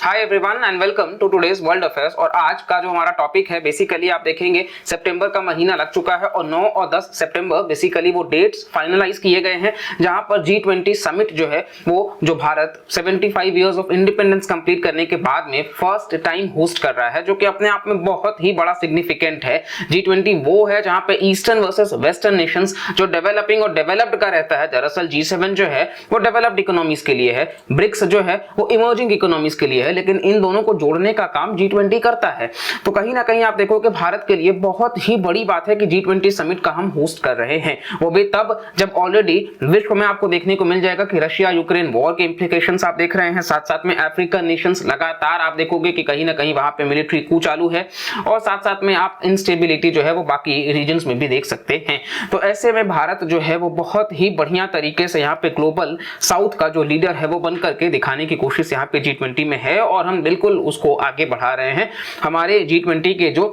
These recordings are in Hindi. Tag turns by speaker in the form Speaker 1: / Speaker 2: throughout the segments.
Speaker 1: Hi everyone and welcome to today's world affairs. और आज का जो हमारा टॉपिक है बेसिकली आप देखेंगे सितंबर का महीना लग चुका है और 9 और 10 सितंबर बेसिकली वो डेट्स फाइनलाइज किए गए हैं जहां पर G20 समिट जो है वो जो Bharat 75 years of independence complete करने के बाद में फर्स्ट टाइम होस्ट कर रहा है, जो कि अपने आप में बहुत ही बड़ा सिग्निफिकेंट है। G20 वो है जहां पे ईस्टर्न वर्सेस वेस्टर्न नेशंस जो डेवलपिंग और डेवलप्ड का रहता है। दरअसल G7 जो है वो डेवलप्ड इकोनॉमीज के लिए है, ब्रिक्स जो है वो इमर्जिंग इकोनॉमीज के लिए है, लेकिन इन दोनों को जोड़ने का काम G20 करता है। तो कहीं ना कहीं आप देखो कि भारत के लिए बहुत ही बड़ी बात है कि G20 समिट का हम होस्ट कर रहे हैं, वो भी तब जब ऑलरेडी विश्व में आपको देखने को मिल जाएगा कि रशिया यूक्रेन वॉर के इंप्लीकेशंस आप देख रहे हैं। साथ साथ में अफ्रीकन नेशंस लगातार आप देखोगे कि कहीं ना कहीं वहां पे मिलिट्री कू चालू है और साथ साथ में आप इंस्टेबिलिटी जो है वो बाकी रीजन्स में भी देख सकते हैं। तो ऐसे में भारत जो है वो बहुत ही बढ़िया तरीके से यहाँ पे ग्लोबल साउथ का जो लीडर है वो बन करके दिखाने की कोशिश यहाँ पे G20 में है और हम बिल्कुल उसको आगे बढ़ा रहे हैं हमारे G20 के जो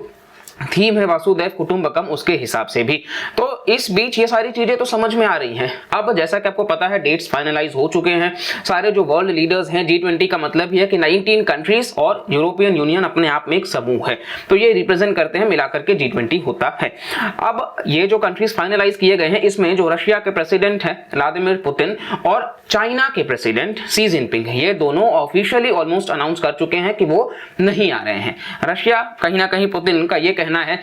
Speaker 1: थीम है वासुदेव कुटुंबकम उसके हिसाब से भी। तो इस बीच ये सारी चीजें तो समझ में आ रही हैं। अब जैसा कि आपको पता है डेट्स फाइनलाइज हो चुके हैं, सारे जो वर्ल्ड लीडर्स हैं G20 का मतलब ही है कि 19 कंट्रीज और यूरोपियन यूनियन अपने आप में एक समूह है, तो ये रिप्रेजेंट करते हैं, मिलाकर के G20 होता है। अब ये जो कंट्रीज फाइनलाइज किए गए हैं इसमें जो रशिया के प्रेसिडेंट है व्लादिमीर पुतिन और चाइना के प्रेसिडेंट शी जिनपिंग, ये दोनों ऑफिशियली ऑलमोस्ट अनाउंस कर चुके हैं कि वो नहीं आ रहे हैं। रशिया कहीं ना कहीं पुतिन का ये कहना है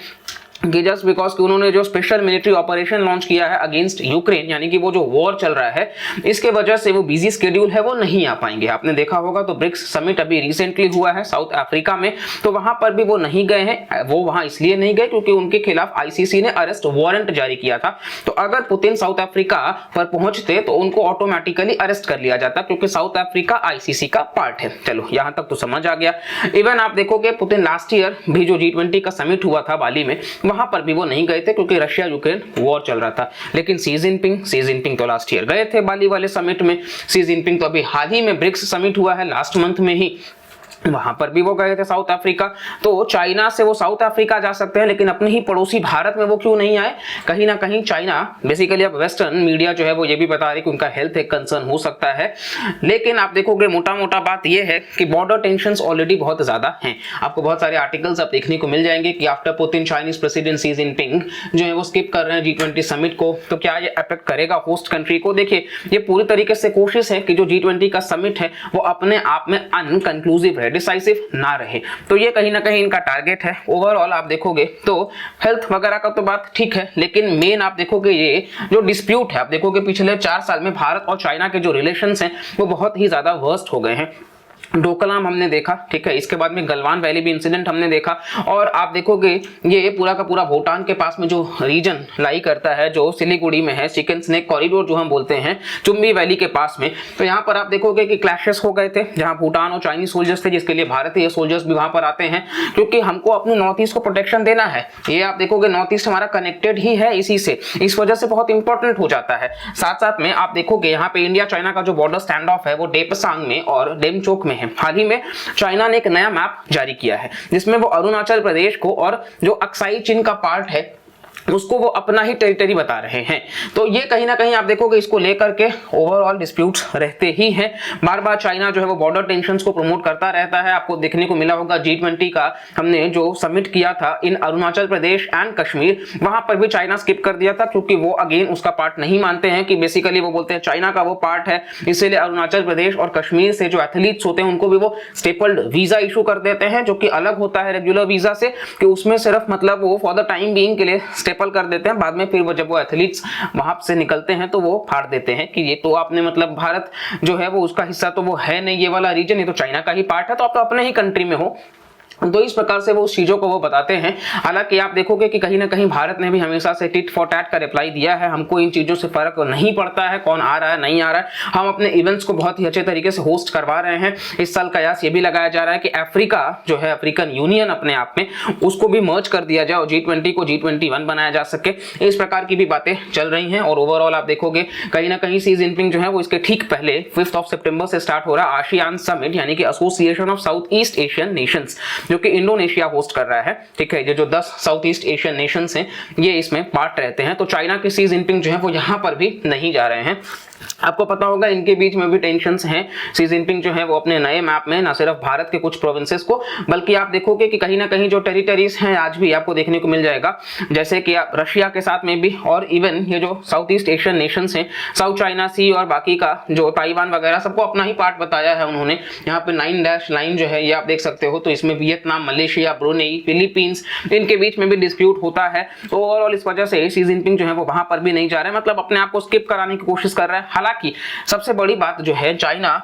Speaker 1: कि जस्ट बिकॉज कि उन्होंने जो स्पेशल मिलिट्री ऑपरेशन लॉन्च किया है अगेंस्ट यूक्रेन, यानी कि वो जो वॉर चल रहा है, इसके वजह से वो बिजी स्केड्यूल है वो नहीं आ पाएंगे। आपने देखा होगा तो ब्रिक्स समिट अभी रिसेंटली हुआ है साउथ अफ्रीका में, तो वहां पर भी वो नहीं गए हैं। वो वहां इसलिए नहीं गए क्योंकि उनके खिलाफ आईसीसी ने अरेस्ट वारंट जारी किया था। तो अगर पुतिन साउथ अफ्रीका पर पहुंचते तो उनको ऑटोमेटिकली अरेस्ट कर लिया जाता क्योंकि साउथ अफ्रीका आईसीसी का पार्ट है। चलो यहां तक तो समझ आ गया। इवन आप देखोगे पुतिन लास्ट ईयर भी जो G20 का समिट हुआ था बाली में, वहां पर भी वो नहीं गए थे क्योंकि रशिया यूक्रेन वॉर चल रहा था। लेकिन शी जिनपिंग तो लास्ट ईयर गए थे बाली वाले समिट में। शी जिनपिंग तो अभी हाल ही में ब्रिक्स समिट हुआ है लास्ट मंथ में ही, वहां पर भी वो गए थे साउथ अफ्रीका। तो चाइना से वो साउथ अफ्रीका जा सकते हैं, लेकिन अपने ही पड़ोसी भारत में वो क्यों नहीं आए? कहीं ना कहीं चाइना बेसिकली अब वेस्टर्न मीडिया जो है वो ये भी बता रही कि उनका हेल्थ एक कंसर्न हो सकता है। लेकिन आप देखोगे मोटा मोटा बात ये है कि बॉर्डर टेंशंस ऑलरेडी बहुत ज्यादा हैं। आपको बहुत सारे आर्टिकल्स आप देखने को मिल जाएंगे कि after Putin Chinese president Xi Jinping जो है वो स्किप कर रहे हैं G20 समिट को, तो क्या ये अफेक्ट करेगा होस्ट कंट्री को? देखिए ये पूरी तरीके से कोशिश है कि जो G20 का समिट है वो अपने आप में अनकंक्लूसिव है, डिसाइसिव ना रहे। तो ये कहीं ना कहीं इनका टारगेट है। ओवरऑल आप देखोगे तो हेल्थ वगैरह का तो बात ठीक है, लेकिन मेन आप देखोगे ये जो डिस्प्यूट है, आप देखोगे पिछले 4 साल में भारत और चाइना के जो रिलेशंस हैं वो बहुत ही ज्यादा वर्स्ट हो गए हैं। डोकलाम हमने देखा, ठीक है, इसके बाद में गलवान वैली भी इंसिडेंट हमने देखा, और आप देखोगे ये पूरा का पूरा भूटान के पास में जो रीजन लाई करता है जो सिलीगुड़ी में है, चिकन स्नेक कॉरिडोर जो हम बोलते हैं, चुम्बी वैली के पास में, तो यहाँ पर आप देखोगे कि क्लैशेस हो गए थे जहाँ भूटान और चाइनीज सोल्जर्स थे, जिसके लिए भारतीय सोल्जर्स भी वहां पर आते हैं क्योंकि हमको अपने नॉर्थ ईस्ट को प्रोटेक्शन देना है। ये आप देखोगे नॉर्थ ईस्ट हमारा कनेक्टेड ही है इसी से, इस वजह से बहुत इंपॉर्टेंट हो जाता है। साथ साथ में आप देखोगे यहाँ पे इंडिया चाइना का जो बॉर्डर स्टैंड ऑफ है वो डेपसांग में और डेमचोक में है। हाल ही में चाइना ने एक नया मैप जारी किया है जिसमें वो अरुणाचल प्रदेश को और जो अक्साई चीन का पार्ट है उसको वो अपना ही टेरिटरी बता रहे हैं। तो ये कहीं ना कहीं आप देखोगे इसको लेकर के ओवरऑल डिस्प्यूट्स रहते ही हैं। बार बार चाइना जो है वो बॉर्डर टेंशंस को प्रमोट करता रहता है। आपको देखने को मिला होगा G20 का हमने जो समिट किया था इन अरुणाचल प्रदेश एंड कश्मीर, वहां पर भी चाइना स्किप कर दिया था क्योंकि वो अगेन उसका पार्ट नहीं मानते हैं, कि बेसिकली वो बोलते हैं चाइना का वो पार्ट है, इसीलिए अरुणाचल प्रदेश और कश्मीर से जो एथलीट्स होते हैं उनको भी वो स्टेपल्ड वीजा इशू कर देते हैं, जो कि अलग होता है रेगुलर वीजा से, कि उसमें सिर्फ मतलब वो फॉर द टाइम बीइंग के लिए कर देते हैं, बाद में फिर वो जब वो एथलीट्स वहां से निकलते हैं तो वो फाड़ देते हैं कि ये तो आपने मतलब भारत जो है वो उसका हिस्सा तो वो है नहीं, ये वाला रीजन ये तो चाइना का ही पार्ट है, तो आप तो अपने ही कंट्री में हो। तो इस प्रकार से वो उस चीजों को वो बताते हैं। हालांकि आप देखोगे कि कहीं ना कहीं भारत ने भी हमेशा से टिट फॉर टैट का रिप्लाई दिया है। हमको इन चीजों से फर्क नहीं पड़ता है कौन आ रहा है नहीं आ रहा है, हम अपने इवेंट्स को बहुत ही अच्छे तरीके से होस्ट करवा रहे हैं। इस साल का कयास ये भी लगाया जा रहा है कि अफ्रीका जो है अफ्रीकन यूनियन अपने आप में उसको भी मर्ज कर दिया जाए और G20 को G21 बनाया जा सके। इस प्रकार की भी बातें चल रही हैं। और ओवरऑल आप देखोगे कहीं ना कहीं शी जिनपिंग जो है वो इसके ठीक पहले 5 सितंबर से स्टार्ट हो रहा आसियान समिट, यानी कि association of south east Asian Nations, जो कि इंडोनेशिया होस्ट कर रहा है। ठीक है, ये जो 10 साउथ ईस्ट एशियन नेशंस हैं ये इसमें पार्ट रहते हैं। तो चाइना के शी जिनपिंग जो है वो यहाँ पर भी नहीं जा रहे हैं। आपको पता होगा इनके बीच में भी टेंशंस हैं। शी जिनपिंग जो है वो अपने नए मैप में न सिर्फ भारत के कुछ प्रोविंसेस को, बल्कि आप देखोगे कि कहीं ना कहीं जो टेरिटरीज हैं आज भी आपको देखने को मिल जाएगा, जैसे कि आप रशिया के साथ में भी, और इवन ये जो साउथ ईस्ट एशियन नेशंस हैं, साउथ चाइना सी और बाकी का जो ताइवान वगैरह, सबको अपना ही पार्ट बताया है उन्होंने। यहाँ पे 9 डैश लाइन जो है ये आप देख सकते हो, तो इसमें वियतनाम, मलेशिया, ब्रुनेई, फिलीपींस, इनके बीच में भी डिस्प्यूट होता है। तो ओवरऑल इस वजह से शी जिनपिंग जो है वो वहां पर भी नहीं जा रहे हैं, मतलब अपने आप को स्किप कराने की कोशिश कर रहे हैं। हालांकि सबसे बड़ी बात जो है, चाइना,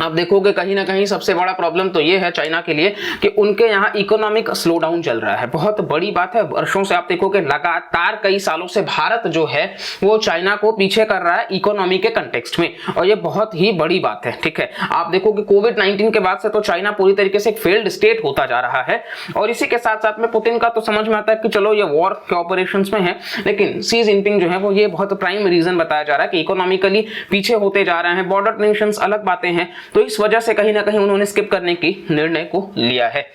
Speaker 1: आप देखोगे कहीं ना कहीं सबसे बड़ा प्रॉब्लम तो ये है चाइना के लिए कि उनके यहाँ इकोनॉमिक स्लो डाउन चल रहा है। बहुत बड़ी बात है, वर्षों से आप देखोगे लगातार कई सालों से भारत जो है वो चाइना को पीछे कर रहा है इकोनॉमी के कंटेक्स्ट में, और ये बहुत ही बड़ी बात है। ठीक है, आप देखोगे कोविड-19 के बाद से तो चाइना पूरी तरीके से एक फेल्ड स्टेट होता जा रहा है, और इसी के साथ साथ में पुतिन का तो समझ में आता है कि चलो ये वॉर के ऑपरेशंस में है, लेकिन शी जिनपिंग जो है वो ये बहुत प्राइम रीजन बताया जा रहा है कि इकोनॉमिकली पीछे होते जा रहे हैं। बॉर्डर टेंशंस अलग बातें हैं, तो इस वजह से कहीं ना कहीं उन्होंने स्किप करने की निर्णय को लिया है।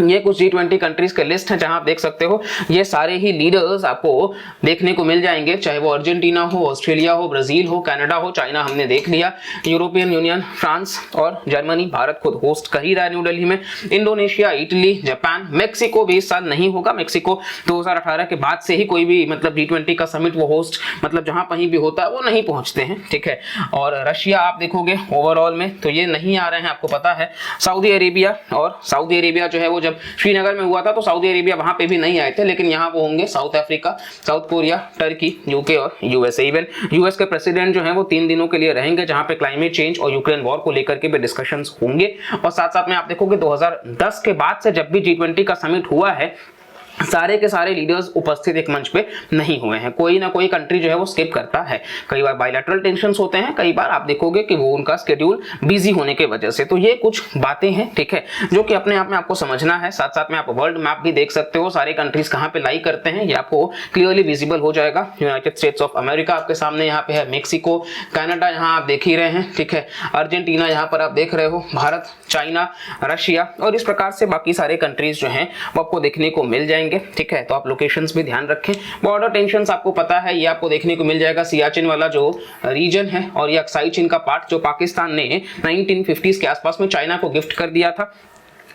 Speaker 1: ये कुछ G20 कंट्रीज के लिस्ट है जहां आप देख सकते हो ये सारे ही लीडर्स आपको देखने को मिल जाएंगे, चाहे वो अर्जेंटीना हो, ऑस्ट्रेलिया हो, ब्राजील हो, कनाडा हो, चाइना हमने देख लिया, यूरोपियन यूनियन, फ्रांस और जर्मनी, भारत खुद होस्ट कर ही रहा है न्यू दिल्ली में, इंडोनेशिया, इटली, जापान, मेक्सिको भी इस साल नहीं होगा। मेक्सिको 2018 के बाद से ही कोई भी मतलब G20 का समिट वो होस्ट मतलब जहां कहीं भी होता है वो नहीं पहुंचते हैं। ठीक है, और रशिया आप देखोगे ओवरऑल में तो ये नहीं आ रहे हैं, आपको पता है। सऊदी अरेबिया, और सऊदी अरेबिया जो है वो जब श्रीनगर में हुआ था तो सऊदी अरेबिया वहां पे भी नहीं आए थे, लेकिन यहाँ वो होंगे south Africa, south Korea, Turkey, UK और यूएसए। इवन यूएस के प्रेसिडेंट जो हैं वो 3 दिनों के लिए रहेंगे, जहां पे क्लाइमेट चेंज और यूक्रेन वॉर को लेकर के भी डिस्कशंस होंगे। और साथ साथ में आप देखोगे 2010 के बाद से जब भी G20 का समिट हुआ है, सारे के सारे लीडर्स उपस्थित एक मंच पे नहीं हुए हैं। कोई ना कोई कंट्री जो है वो स्किप करता है, कई बार बायलैटरल टेंशंस होते हैं, कई बार आप देखोगे कि वो उनका शेड्यूल बिजी होने के वजह से। तो ये कुछ बातें हैं, ठीक है, जो कि अपने आप में आपको समझना है। साथ साथ में आप वर्ल्ड मैप भी देख सकते हो, सारे कंट्रीज कहाँ पे लाई करते हैं ये आपको क्लियरली विजिबल हो जाएगा। यूनाइटेड स्टेट्स ऑफ अमेरिका आपके सामने यहाँ पे है, मेक्सिको, कनाडा यहाँ आप देख ही रहे हैं, ठीक है, अर्जेंटीना यहाँ पर आप देख रहे हो, भारत, चाइना, रशिया, और इस प्रकार से बाकी सारे कंट्रीज जो हैं वो आपको देखने को मिल जाएंगे। ठीक है, तो आप लोकेशंस भी ध्यान रखें। बॉर्डर टेंशंस आपको पता है, ये आपको देखने को मिल जाएगा, सियाचिन वाला जो रीजन है, और ये अक्साई चीन का पार्ट जो पाकिस्तान ने 1950s के आसपास में चाइना को गिफ्ट कर दिया था।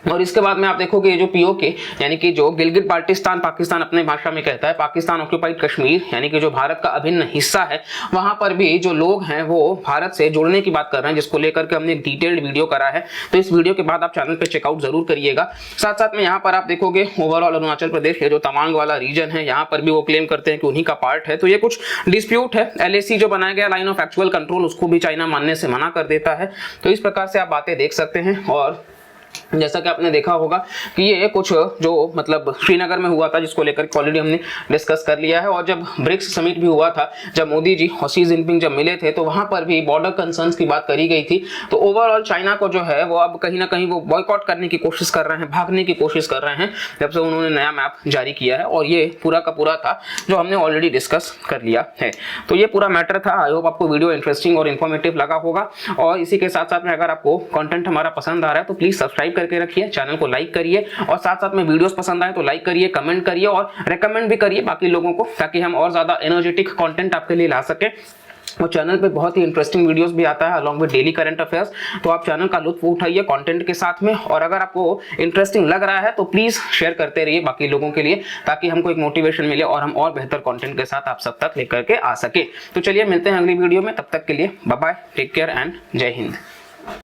Speaker 1: और इसके बाद में आप देखोगे ये जो पीओके यानी कि जो गिलगित बाल्टिस्तान पाकिस्तान अपने भाषा में कहता है, पाकिस्तान ऑक्युपाइड कश्मीर यानी कि जो भारत का अभिन्न हिस्सा है, वहां पर भी जो लोग हैं वो भारत से जुड़ने की बात कर रहे हैं, जिसको लेकर के हमने एक डिटेल्ड वीडियो करा है। तो इस वीडियो के बाद आप चैनल पे चेकआउट जरूर करिएगा। साथ साथ में यहाँ पर आप देखोगे ओवरऑल अरुणाचल प्रदेश ये जो तवांग वाला रीजन है, यहाँ पर भी वो क्लेम करते हैं कि उन्हीं का पार्ट है। तो ये कुछ डिस्प्यूट है। LAC जो बनाया गया लाइन ऑफ एक्चुअल कंट्रोल, उसको भी चाइना मानने से मना कर देता है। तो इस प्रकार से आप बातें देख सकते हैं। और जैसा कि आपने देखा होगा कि ये कुछ जो मतलब श्रीनगर में हुआ था, जिसको लेकर ऑलरेडी हमने डिस्कस कर लिया है। और जब ब्रिक्स समिट भी हुआ था, जब मोदी जी और शी जिनपिंग जब मिले थे, तो वहां पर भी बॉर्डर कंसर्न्स की बात करी गई थी। तो ओवरऑल चाइना को जो है वो अब कहीं ना कहीं वो बॉयकॉट करने की कोशिश कर रहे हैं, भागने की कोशिश कर रहे हैं, जब से उन्होंने नया मैप जारी किया है। और ये पूरा का पूरा था जो हमने ऑलरेडी डिस्कस कर लिया है। तो ये पूरा मैटर था। आई होप आपको वीडियो इंटरेस्टिंग और इन्फॉर्मेटिव लगा होगा। और इसी के साथ साथ में अगर आपको कंटेंट हमारा पसंद आ रहा है तो प्लीज सब्सक्राइब करके रखिए, चैनल को लाइक करिए, और साथ साथ में वीडियोस पसंद आए तो लाइक करिए, कमेंट करिए और रेकमेंड भी करिए बाकी लोगों को, ताकि हम और ज्यादा एनर्जेटिक कंटेंट आपके लिए ला सके। और चैनल पे बहुत ही इंटरेस्टिंग वीडियोस भी आता है along with daily current affairs. तो आप चैनल का लुत्फ उठाइए कंटेंट के साथ में। और अगर आपको इंटरेस्टिंग लग रहा है तो प्लीज शेयर करते रहिए बाकी लोगों के लिए, ताकि हमको एक मोटिवेशन मिले और हम और बेहतर कंटेंट के साथ आप सब तक लेकर के आ सके। तो चलिए मिलते हैं अगली वीडियो में, तब तक के लिए bye bye, take care and जय हिंद।